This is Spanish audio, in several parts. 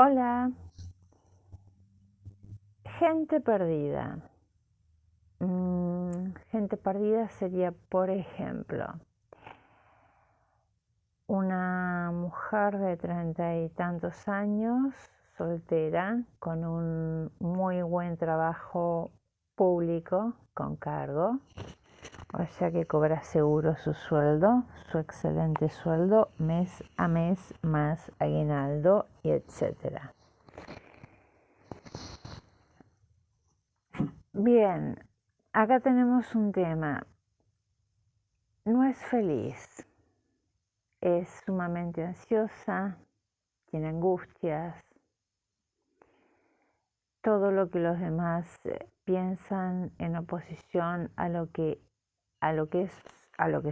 Hola, gente perdida. Gente perdida sería, por ejemplo, una mujer de 30 y tantos años, soltera, con un muy buen trabajo público, con cargo, o sea que cobra seguro su sueldo, su excelente sueldo, mes a mes, más aguinaldo y etcétera. Bien, acá tenemos un tema. No es feliz, es sumamente ansiosa, tiene angustias, todo lo que los demás piensan en oposición a lo que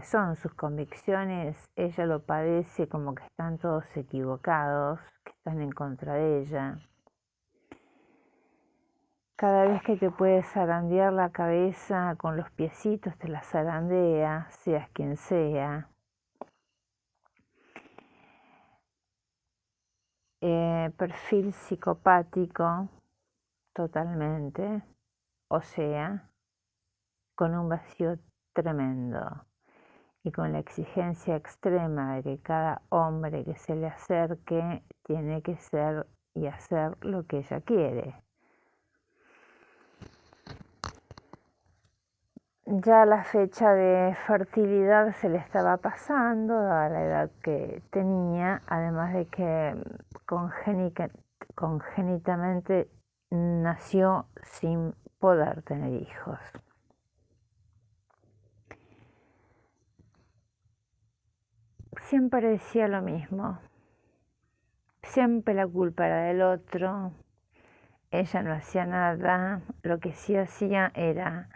son sus convicciones, ella lo padece como que están todos equivocados, que están en contra de ella. Cada vez que te puede zarandear la cabeza con los piecitos, te la zarandea, seas quien sea. Perfil psicopático, totalmente, o sea, con un vacío tremendo y con la exigencia extrema de que cada hombre que se le acerque tiene que ser y hacer lo que ella quiere. Ya la fecha de fertilidad se le estaba pasando a la edad que tenía, además de que congénitamente nació sin poder tener hijos. Siempre decía lo mismo, siempre la culpa era del otro, ella no hacía nada, lo que sí hacía era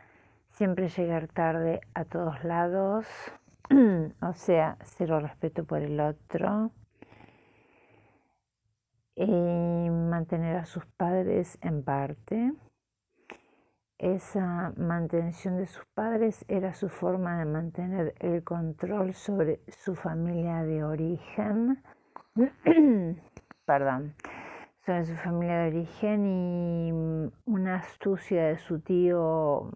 siempre llegar tarde a todos lados, o sea, cero respeto por el otro, y mantener a sus padres en parte. Esa mantención de sus padres era su forma de mantener el control sobre su familia de origen, perdón, sobre su familia de origen y una astucia de su tío,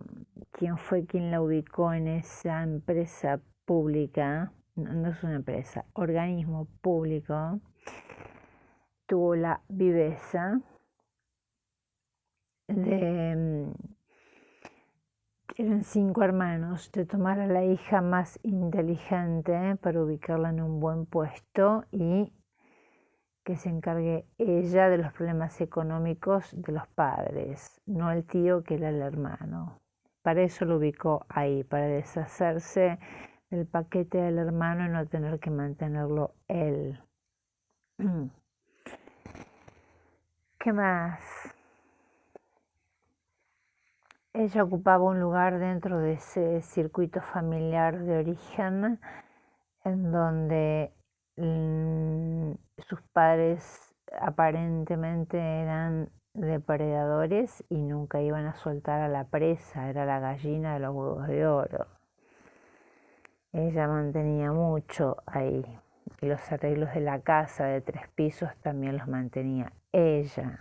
quien fue quien la ubicó en esa empresa pública, no es una empresa, organismo público, tuvo la viveza de, eran 5 hermanos, de tomar a la hija más inteligente para ubicarla en un buen puesto y que se encargue ella de los problemas económicos de los padres, no el tío que era el hermano. Para eso lo ubicó ahí, para deshacerse del paquete del hermano y no tener que mantenerlo él. ¿Qué más? Ella ocupaba un lugar dentro de ese circuito familiar de origen en donde sus padres aparentemente eran depredadores y nunca iban a soltar a la presa, era la gallina de los huevos de oro. Ella mantenía mucho ahí y los arreglos de la casa de 3 pisos también los mantenía ella.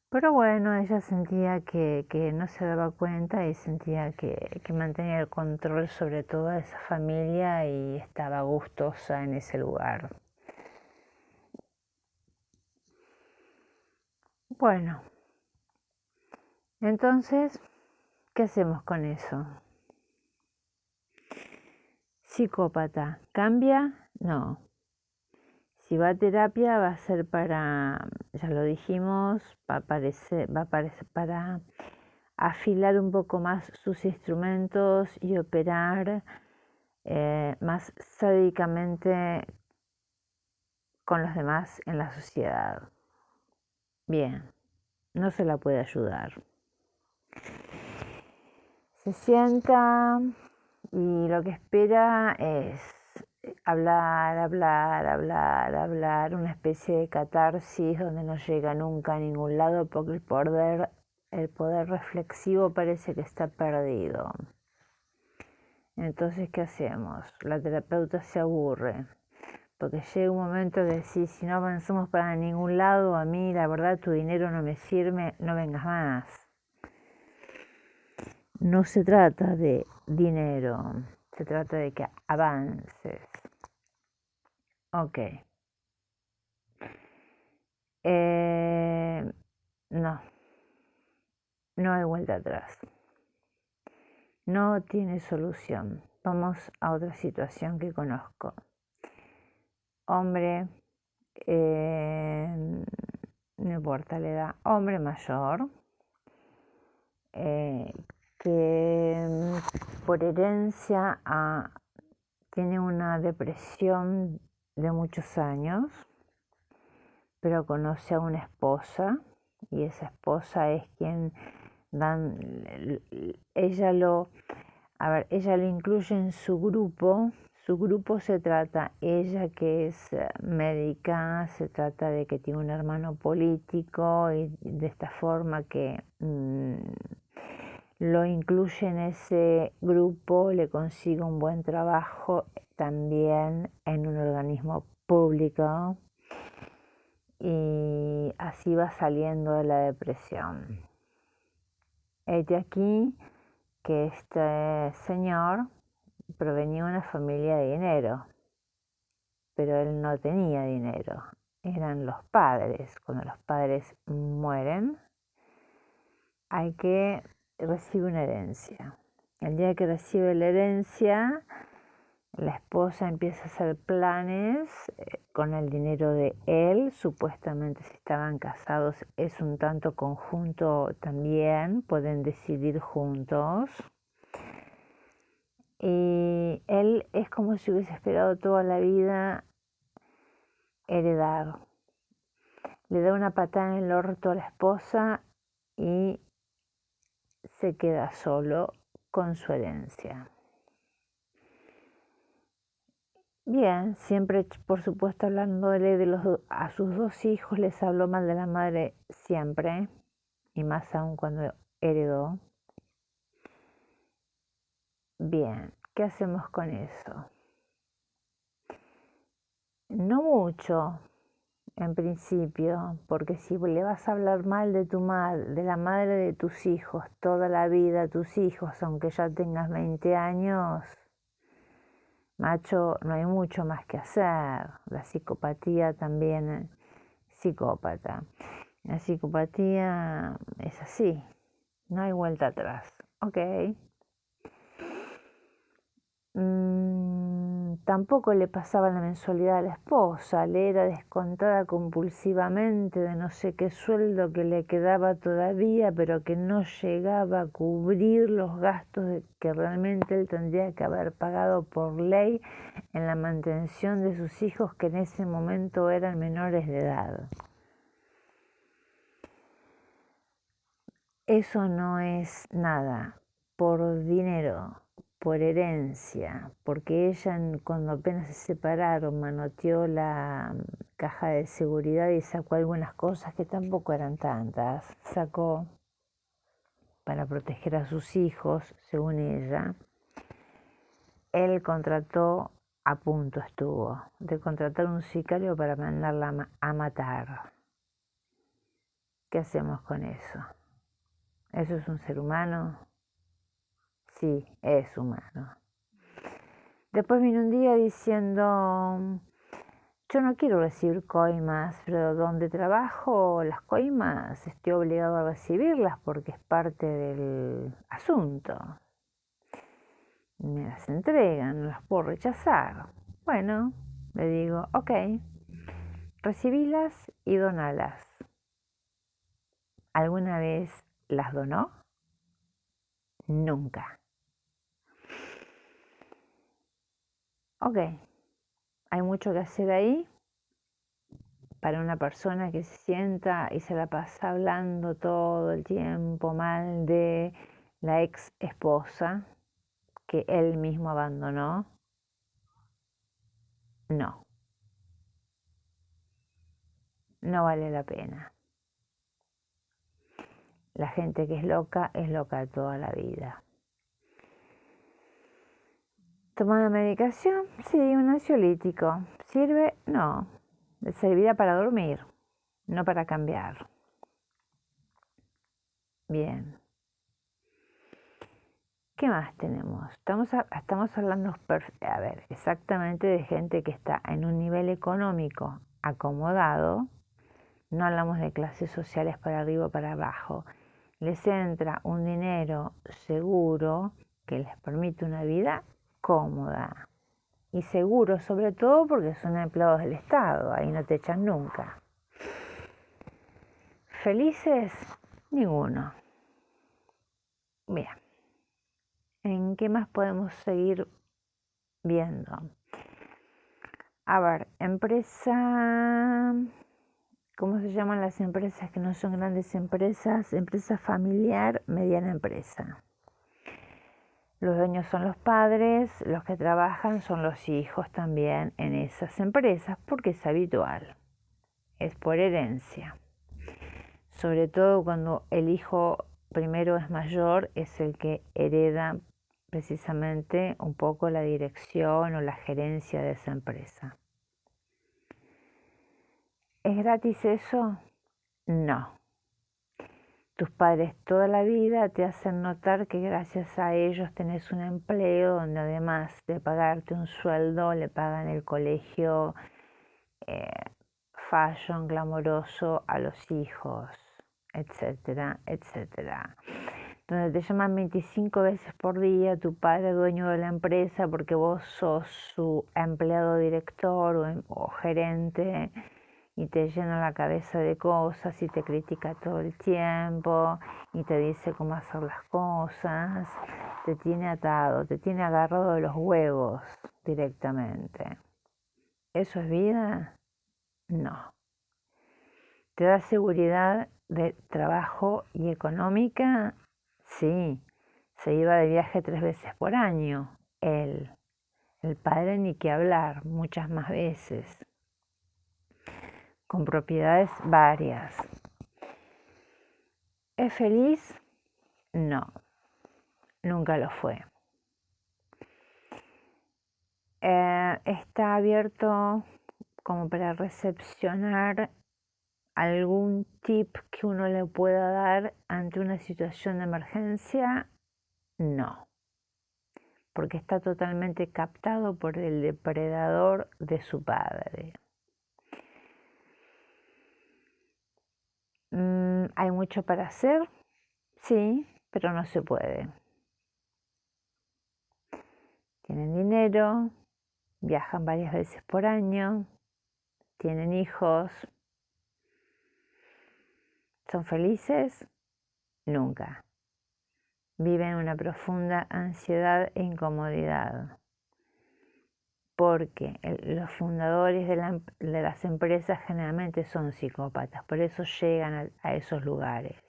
Pero bueno, ella sentía que no se daba cuenta y sentía que mantenía el control sobre toda esa familia y estaba gustosa en ese lugar. Bueno, entonces, ¿qué hacemos con eso? Psicópata, ¿cambia? No. Si va a terapia va a ser para, ya lo dijimos, para afilar un poco más sus instrumentos y operar más sádicamente con los demás en la sociedad. Bien, no se la puede ayudar. Se sienta y lo que espera es hablar, una especie de catarsis donde no llega nunca a ningún lado porque el poder reflexivo parece que está perdido. Entonces, ¿qué hacemos? La terapeuta se aburre, porque llega un momento que decís, si no avanzamos para ningún lado, a mí la verdad tu dinero no me sirve, no vengas más. No se trata de dinero, se trata de que avances. Ok. No, no hay vuelta atrás. No tiene solución. Vamos a otra situación que conozco. Hombre, no importa la edad, hombre mayor, que por herencia tiene una depresión de muchos años, pero conoce a una esposa y esa esposa es quien ella lo incluye en su grupo. Su grupo se trata, ella que es médica, se trata de que tiene un hermano político y de esta forma que lo incluye en ese grupo, le consigue un buen trabajo también en un organismo público y así va saliendo de la depresión. Es de aquí que este señor provenía de una familia de dinero, pero él no tenía dinero, eran los padres. Cuando los padres mueren, hay que recibir una herencia. El día que recibe la herencia, la esposa empieza a hacer planes con el dinero de él, supuestamente si estaban casados es un tanto conjunto también, pueden decidir juntos. Y él es como si hubiese esperado toda la vida heredar. Le da una patada en el orto a la esposa y se queda solo con su herencia. Bien, siempre por supuesto hablándole a sus dos hijos, les habló mal de la madre siempre, y más aún cuando heredó. Bien, ¿qué hacemos con eso? No mucho, en principio, porque si le vas a hablar mal de tu madre, de la madre de tus hijos, toda la vida, tus hijos, aunque ya tengas 20 años, macho, no hay mucho más que hacer. La psicopatía también, psicópata. La psicopatía es así, no hay vuelta atrás. Ok. Tampoco le pasaba la mensualidad a la esposa, le era descontada compulsivamente de no sé qué sueldo que le quedaba todavía, pero que no llegaba a cubrir los gastos que realmente él tendría que haber pagado por ley en la mantención de sus hijos que en ese momento eran menores de edad. Eso no es nada, por dinero, por herencia, porque ella cuando apenas se separaron manoteó la caja de seguridad y sacó algunas cosas que tampoco eran tantas, sacó para proteger a sus hijos, según ella. Él contrató, a punto estuvo, de contratar un sicario para mandarla a matar. ¿Qué hacemos con eso? ¿Eso es un ser humano? Sí, es humano. Después vino un día diciendo, yo no quiero recibir coimas, pero donde trabajo las coimas estoy obligado a recibirlas porque es parte del asunto. Me las entregan, no las puedo rechazar. Bueno, le digo, ok, recibilas y donalas. ¿Alguna vez las donó? Nunca. Ok, hay mucho que hacer ahí para una persona que se sienta y se la pasa hablando todo el tiempo mal de la ex esposa que él mismo abandonó. No, no vale la pena. La gente que es loca toda la vida. ¿Tomando medicación? Sí, un ansiolítico. ¿Sirve? No. Servirá para dormir, no para cambiar. Bien. ¿Qué más tenemos? Estamos hablando, exactamente de gente que está en un nivel económico acomodado. No hablamos de clases sociales para arriba o para abajo. Les entra un dinero seguro que les permite una vida cómoda. Y seguro sobre todo porque son empleados del Estado, ahí no te echan nunca. ¿Felices? Ninguno. Bien. ¿En qué más podemos seguir viendo? A ver, empresa, ¿cómo se llaman las empresas que no son grandes empresas? Empresa familiar, mediana empresa. Los dueños son los padres, los que trabajan son los hijos también en esas empresas, porque es habitual, es por herencia. Sobre todo cuando el hijo primero es mayor, es el que hereda precisamente un poco la dirección o la gerencia de esa empresa. ¿Es gratis eso? No. Tus padres toda la vida te hacen notar que gracias a ellos tenés un empleo donde además de pagarte un sueldo, le pagan el colegio fashion glamoroso a los hijos, etcétera, etcétera. Donde te llaman 25 veces por día tu padre dueño de la empresa porque vos sos su empleado director o gerente y te llena la cabeza de cosas y te critica todo el tiempo y te dice cómo hacer las cosas, te tiene atado, te tiene agarrado de los huevos directamente. ¿Eso es vida? No. ¿Te da seguridad de trabajo y económica? Sí. Se iba de viaje 3 veces por año, él. El padre ni que hablar, muchas más veces. Con propiedades varias. ¿Es feliz? No, nunca lo fue. Está abierto como para recepcionar algún tip que uno le pueda dar ante una situación de emergencia. No, porque está totalmente captado por el depredador de su padre. ¿Hay mucho para hacer? Sí, pero no se puede. Tienen dinero, viajan varias veces por año, tienen hijos. ¿Son felices? Nunca. Viven una profunda ansiedad e incomodidad. Porque los fundadores de las empresas generalmente son psicópatas, por eso llegan a esos lugares.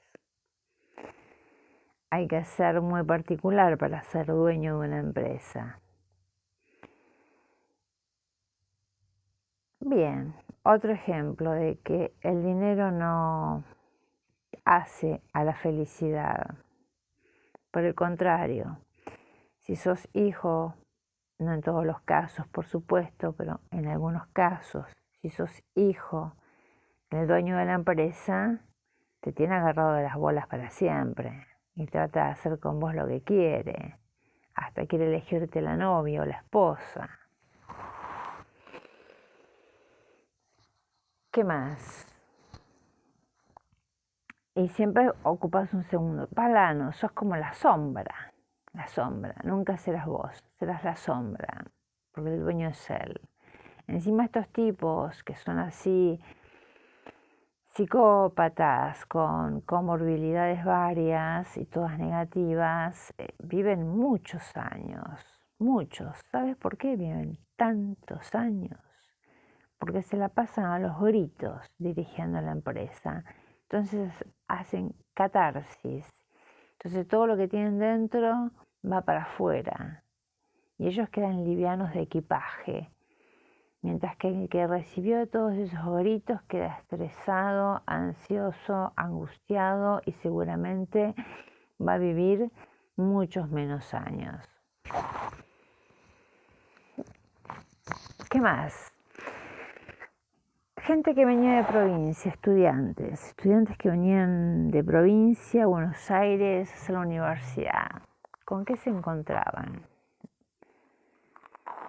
Hay que ser muy particular para ser dueño de una empresa. Bien, otro ejemplo de que el dinero no hace a la felicidad. Por el contrario, si sos hijo, no en todos los casos, por supuesto, pero en algunos casos, si sos hijo del dueño de la empresa, te tiene agarrado de las bolas para siempre y trata de hacer con vos lo que quiere, hasta quiere elegirte la novia o la esposa. ¿Qué más? Y siempre ocupas un segundo plano, sos como la sombra, nunca serás vos, serás la sombra, porque el dueño es él. Encima estos tipos que son así, psicópatas con comorbilidades varias y todas negativas, viven muchos años, muchos. ¿Sabes por qué viven tantos años? Porque se la pasan a los gritos dirigiendo la empresa. Entonces hacen catarsis. Entonces todo lo que tienen dentro va para afuera. Y ellos quedan livianos de equipaje. Mientras que el que recibió todos esos gritos queda estresado, ansioso, angustiado y seguramente va a vivir muchos menos años. ¿Qué más? Gente que venía de provincia, estudiantes que venían de provincia, Buenos Aires, a hacer la universidad. ¿Con qué se encontraban?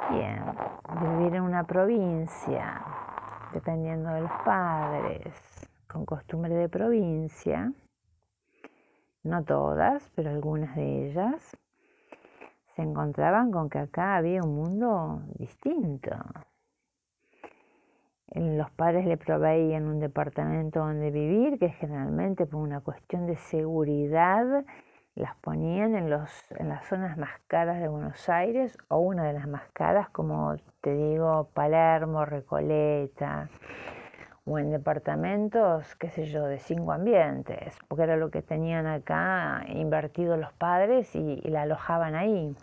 Bien, de vivir en una provincia, dependiendo de los padres, con costumbre de provincia, no todas, pero algunas de ellas, se encontraban con que acá había un mundo distinto. Los padres le proveían un departamento donde vivir, que generalmente por una cuestión de seguridad las ponían en las zonas más caras de Buenos Aires, o una de las más caras, como te digo, Palermo, Recoleta, o en departamentos, qué sé yo, de 5 ambientes, porque era lo que tenían acá invertido los padres y la alojaban ahí.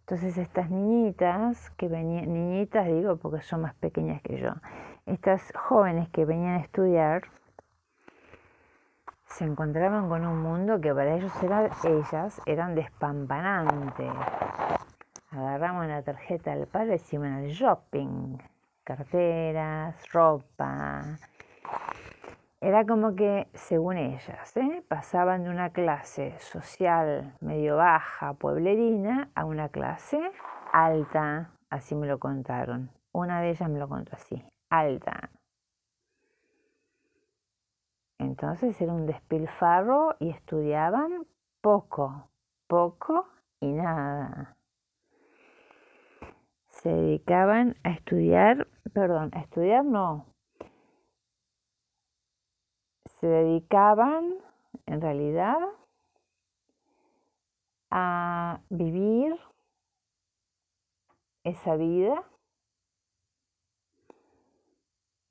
Entonces estas niñitas que venían, niñitas digo porque son más pequeñas que yo, estas jóvenes que venían a estudiar se encontraban con un mundo que para ellas eran despampanantes. Agarraban la tarjeta del padre y iban al shopping, carteras, ropa. Era como que, según ellas, pasaban de una clase social medio baja, pueblerina, a una clase alta, así me lo contaron. Una de ellas me lo contó así, alta. Entonces era un despilfarro y estudiaban poco y nada. Se dedicaban a estudiar no, se dedicaban en realidad a vivir esa vida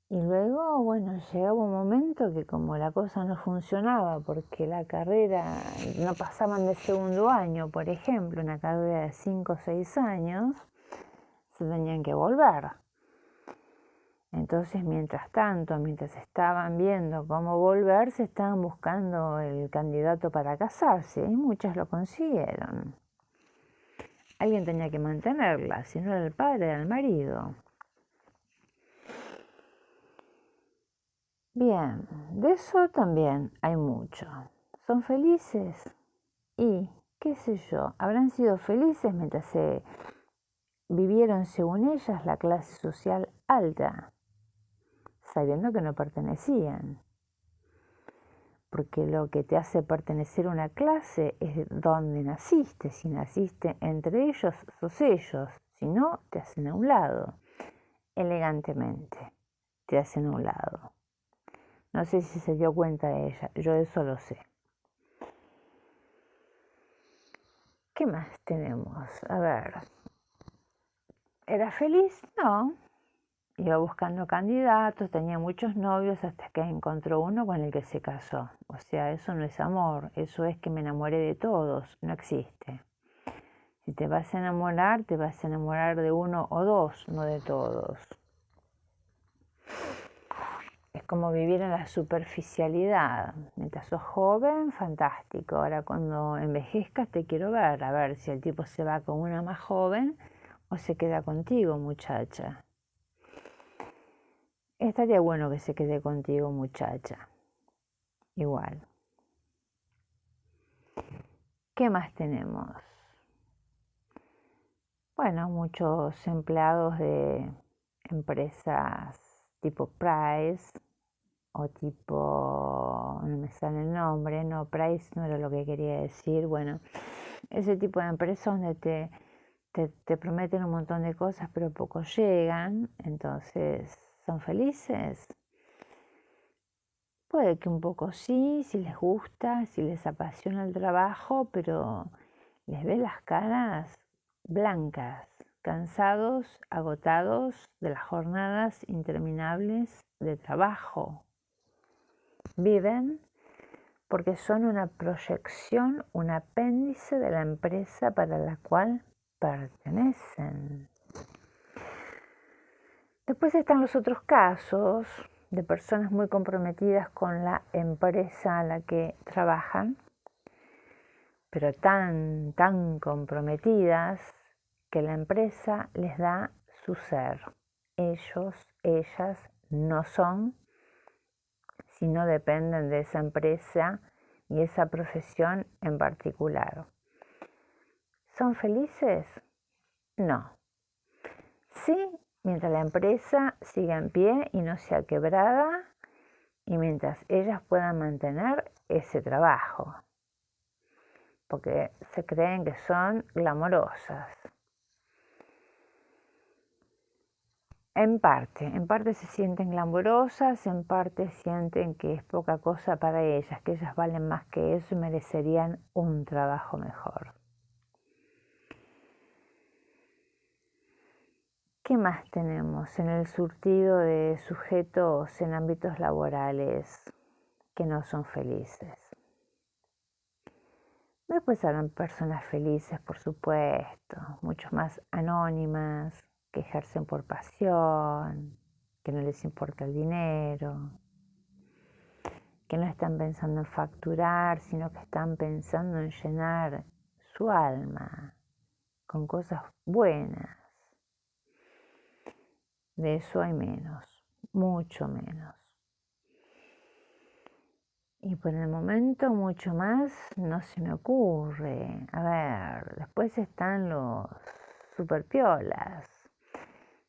y luego, bueno, llegaba un momento que como la cosa no funcionaba porque la carrera no pasaban de segundo año, por ejemplo, una carrera de 5 o 6 años, se tenían que volver. Entonces, mientras tanto, mientras estaban viendo cómo volverse, estaban buscando el candidato para casarse y muchas lo consiguieron. Alguien tenía que mantenerla, si no era el padre, era el marido. Bien, de eso también hay mucho. ¿Son felices? Y, qué sé yo, habrán sido felices mientras vivieron, según ellas, la clase social alta, sabiendo que no pertenecían. Porque lo que te hace pertenecer a una clase es donde naciste. Si naciste entre ellos, sos ellos. Si no, te hacen a un lado. Elegantemente, te hacen a un lado. No sé si se dio cuenta de ella, yo eso lo sé. ¿Qué más tenemos? A ver. ¿Era feliz? No. Iba buscando candidatos, tenía muchos novios hasta que encontró uno con el que se casó. O sea, eso no es amor, eso es que me enamoré de todos, no existe. Si te vas a enamorar, te vas a enamorar de uno o dos, no de todos. Es como vivir en la superficialidad. Mientras sos joven, fantástico. Ahora cuando envejezcas te quiero ver, a ver si el tipo se va con una más joven o se queda contigo, muchacha. Estaría bueno que se quede contigo, muchacha. Igual. ¿Qué más tenemos? Bueno, muchos empleados de empresas tipo Price o tipo, no me sale el nombre, no, Price no era lo que quería decir, bueno, ese tipo de empresas donde te prometen un montón de cosas pero poco llegan, entonces, ¿son felices? Puede que un poco sí, si les gusta, si les apasiona el trabajo, pero les ve las caras blancas, cansados, agotados de las jornadas interminables de trabajo. Viven porque son una proyección, un apéndice de la empresa para la cual pertenecen. Después están los otros casos de personas muy comprometidas con la empresa a la que trabajan, pero tan comprometidas que la empresa les da su ser. Ellos, ellas no son, sino dependen de esa empresa y esa profesión en particular. ¿Son felices? No. Sí, mientras la empresa siga en pie y no sea quebrada, y mientras ellas puedan mantener ese trabajo, porque se creen que son glamorosas. En parte se sienten glamorosas, en parte sienten que es poca cosa para ellas, que ellas valen más que eso y merecerían un trabajo mejor. ¿Qué más tenemos en el surtido de sujetos en ámbitos laborales que no son felices? Después habrán personas felices, por supuesto, mucho más anónimas, que ejercen por pasión, que no les importa el dinero, que no están pensando en facturar, sino que están pensando en llenar su alma con cosas buenas. De eso hay menos, mucho menos. Y por el momento mucho más no se me ocurre. A ver, después están los superpiolas.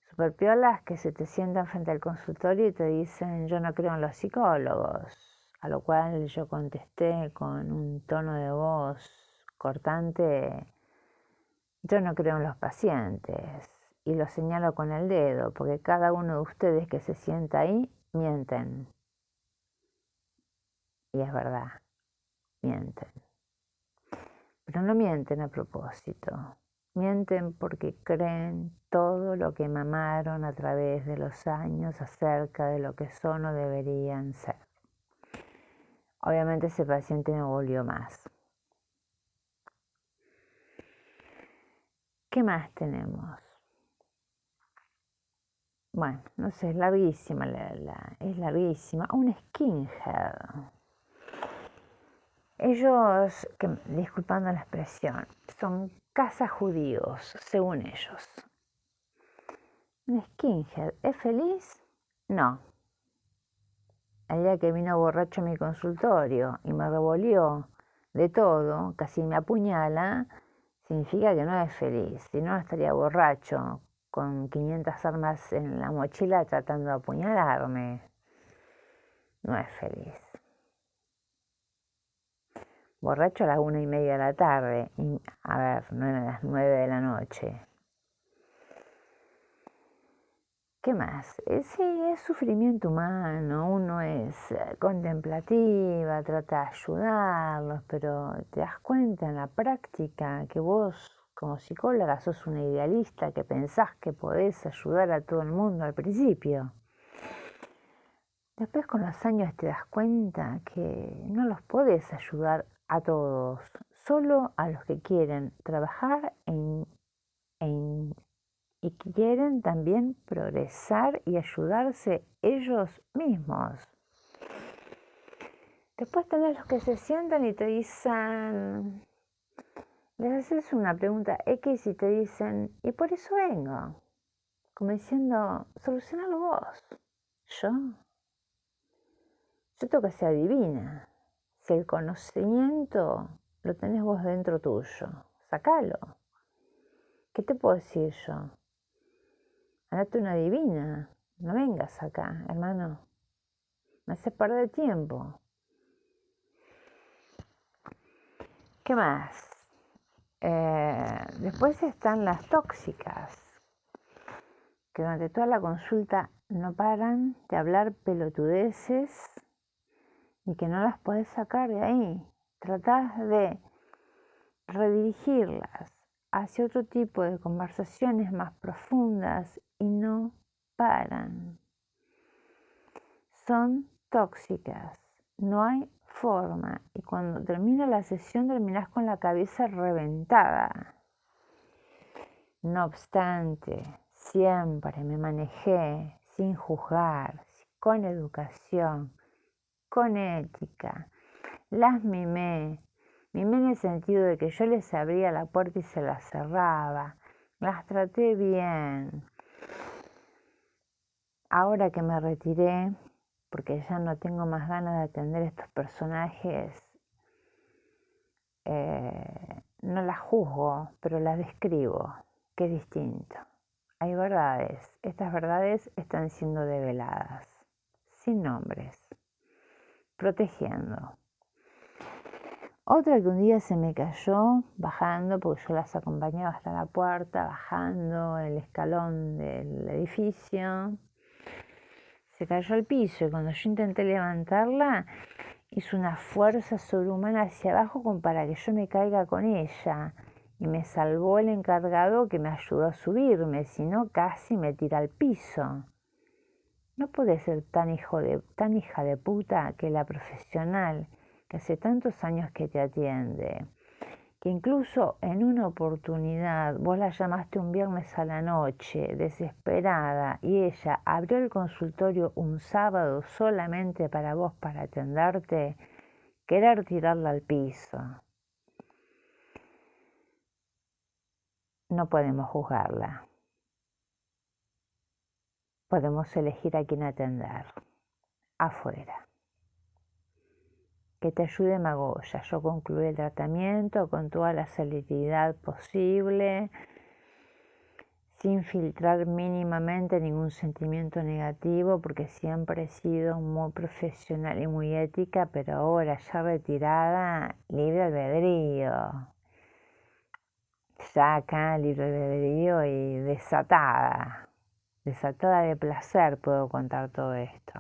Superpiolas que se te sientan frente al consultorio y te dicen: yo no creo en los psicólogos. A lo cual yo contesté con un tono de voz cortante: yo no creo en los pacientes. Y lo señalo con el dedo, porque cada uno de ustedes que se sienta ahí mienten. Y es verdad, mienten. Pero no mienten a propósito. Mienten porque creen todo lo que mamaron a través de los años acerca de lo que son o deberían ser. Obviamente ese paciente no volvió más. ¿Qué más tenemos? Bueno, no sé, es larguísima, es larguísima. Un skinhead. Ellos, disculpando la expresión, son cazajudíos, según ellos. ¿Un skinhead es feliz? No. El día que vino borracho a mi consultorio y me revolvió de todo, casi me apuñala, significa que no es feliz. Si no, estaría borracho, con 500 armas en la mochila tratando de apuñalarme. No es feliz. Borracho a las 1:30 de la tarde, y, a ver, no eran las 9 de la noche. ¿Qué más? Sí, es sufrimiento humano, uno es contemplativa, trata de ayudarlos, pero te das cuenta en la práctica que vos como psicóloga sos una idealista, que pensás que podés ayudar a todo el mundo al principio. Después con los años te das cuenta que no los podés ayudar a todos, solo a los que quieren trabajar y quieren también progresar y ayudarse ellos mismos. Después tenés los que se sientan y te dicen, les haces una pregunta X y te dicen: y por eso vengo, como diciendo, solucionalo vos. Yo tengo que ser divina. Si el conocimiento lo tenés vos dentro tuyo, sacalo. ¿Qué te puedo decir yo? Andate una divina, no vengas acá, hermano. Me haces perder tiempo. ¿Qué más? Después están las tóxicas, que durante toda la consulta no paran de hablar pelotudeces y que no las podés sacar de ahí. Tratás de redirigirlas hacia otro tipo de conversaciones más profundas y no paran. Son tóxicas, no hay forma, y cuando termina la sesión terminás con la cabeza reventada. No obstante, siempre me manejé sin juzgar, con educación, con ética. Las mimé en el sentido de que yo les abría la puerta y se la cerraba. Las traté bien. ahora que me retiré, porque ya no tengo más ganas de atender estos personajes, no las juzgo, pero las describo, que es distinto. Hay verdades, estas verdades están siendo develadas, sin nombres, protegiendo. Otra que un día se me cayó bajando, porque yo las acompañaba hasta la puerta, bajando el escalón del edificio, se cayó al piso y cuando yo intenté levantarla, hizo una fuerza sobrehumana hacia abajo como para que yo me caiga con ella. Y me salvó el encargado que me ayudó a subirme, si no casi me tira al piso. No puede ser tan hija de puta que la profesional que hace tantos años que te atiende, que incluso en una oportunidad vos la llamaste un viernes a la noche, desesperada, y ella abrió el consultorio un sábado solamente para vos, para atenderte, querer tirarla al piso. No podemos juzgarla. Podemos elegir a quién atender. Afuera. Que te ayude Magoya. Yo concluí el tratamiento con toda la celeridad posible, sin filtrar mínimamente ningún sentimiento negativo, porque siempre he sido muy profesional y muy ética, pero ahora ya retirada, libre albedrío. Ya acá libre albedrío y desatada de placer puedo contar todo esto.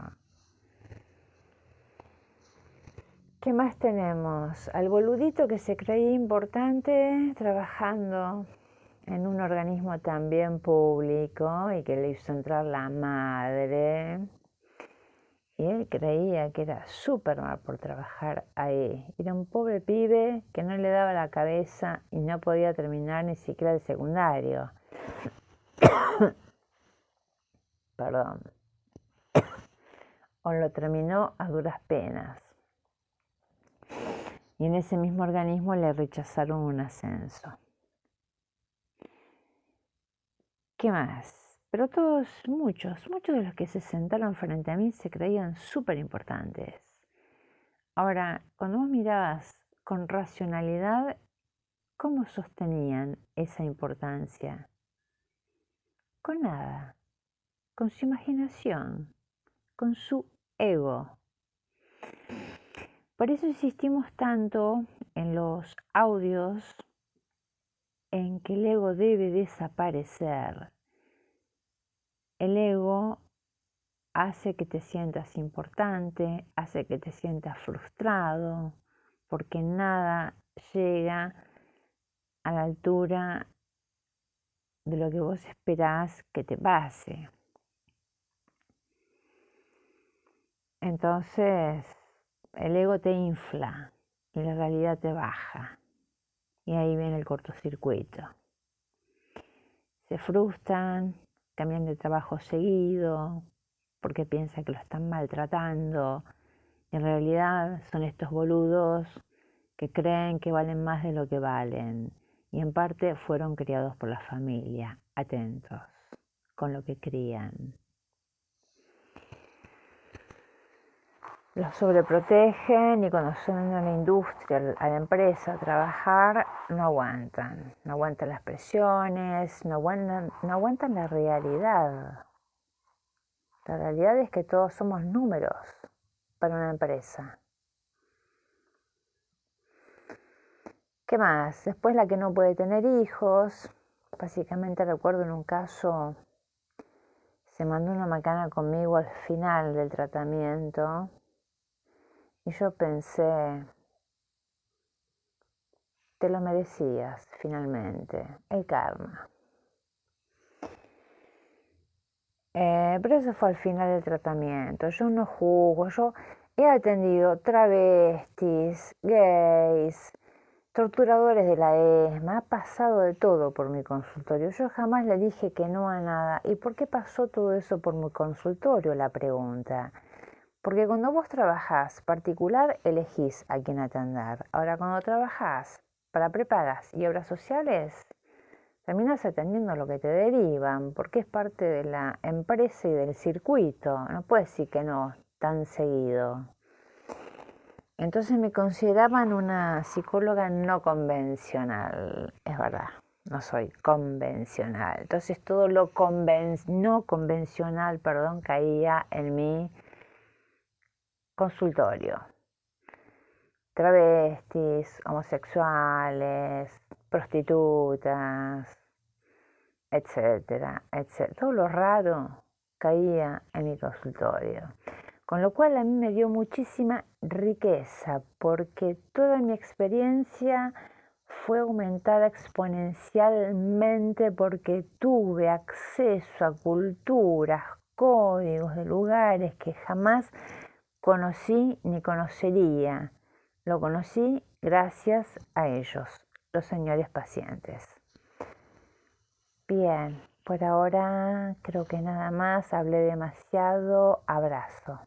¿Qué más tenemos? Al boludito que se creía importante trabajando en un organismo también público y que le hizo entrar la madre. Y él creía que era súper mal por trabajar ahí. Era un pobre pibe que no le daba la cabeza y no podía terminar ni siquiera el secundario. Perdón. O lo terminó a duras penas. Y en ese mismo organismo le rechazaron un ascenso. ¿Qué más? Pero muchos de los que se sentaron frente a mí se creían súper importantes. Ahora, cuando vos mirabas con racionalidad, ¿cómo sostenían esa importancia? Con nada, con su imaginación, con su ego. Por eso insistimos tanto en los audios en que el ego debe desaparecer. El ego hace que te sientas importante, hace que te sientas frustrado, porque nada llega a la altura de lo que vos esperás que te pase. Entonces, el ego te infla y la realidad te baja. Y ahí viene el cortocircuito. Se frustran, cambian de trabajo seguido, porque piensan que lo están maltratando. En realidad son estos boludos que creen que valen más de lo que valen. Y en parte fueron criados por la familia, atentos con lo que crían. Los sobreprotegen y cuando son a la industria, a la empresa, a trabajar, no aguantan las presiones, no aguantan la realidad. La realidad es que todos somos números para una empresa. ¿Qué más? Después la que no puede tener hijos, básicamente recuerdo en un caso, se mandó una macana conmigo al final del tratamiento y yo pensé, te lo merecías finalmente, el karma. Pero eso fue al final del tratamiento. Yo no juzgo, yo he atendido travestis, gays, torturadores de la ESMA, ha pasado de todo por mi consultorio. Yo jamás le dije que no a nada. ¿Y por qué pasó todo eso por mi consultorio? La pregunta. Porque cuando vos trabajás particular, elegís a quién atender. Ahora, cuando trabajás para prepagas y obras sociales, terminas atendiendo lo que te derivan, porque es parte de la empresa y del circuito. No puedes decir que no tan seguido. Entonces me consideraban una psicóloga no convencional, es verdad, no soy convencional. Entonces todo lo no convencional, caía en mi consultorio. Travestis, homosexuales, prostitutas, etcétera, etcétera. Todo lo raro caía en mi consultorio. Con lo cual a mí me dio muchísima riqueza, porque toda mi experiencia fue aumentada exponencialmente porque tuve acceso a culturas, códigos de lugares que jamás conocí ni conocería. Lo conocí gracias a ellos, los señores pacientes. Bien, por ahora creo que nada más, hablé demasiado. Abrazo.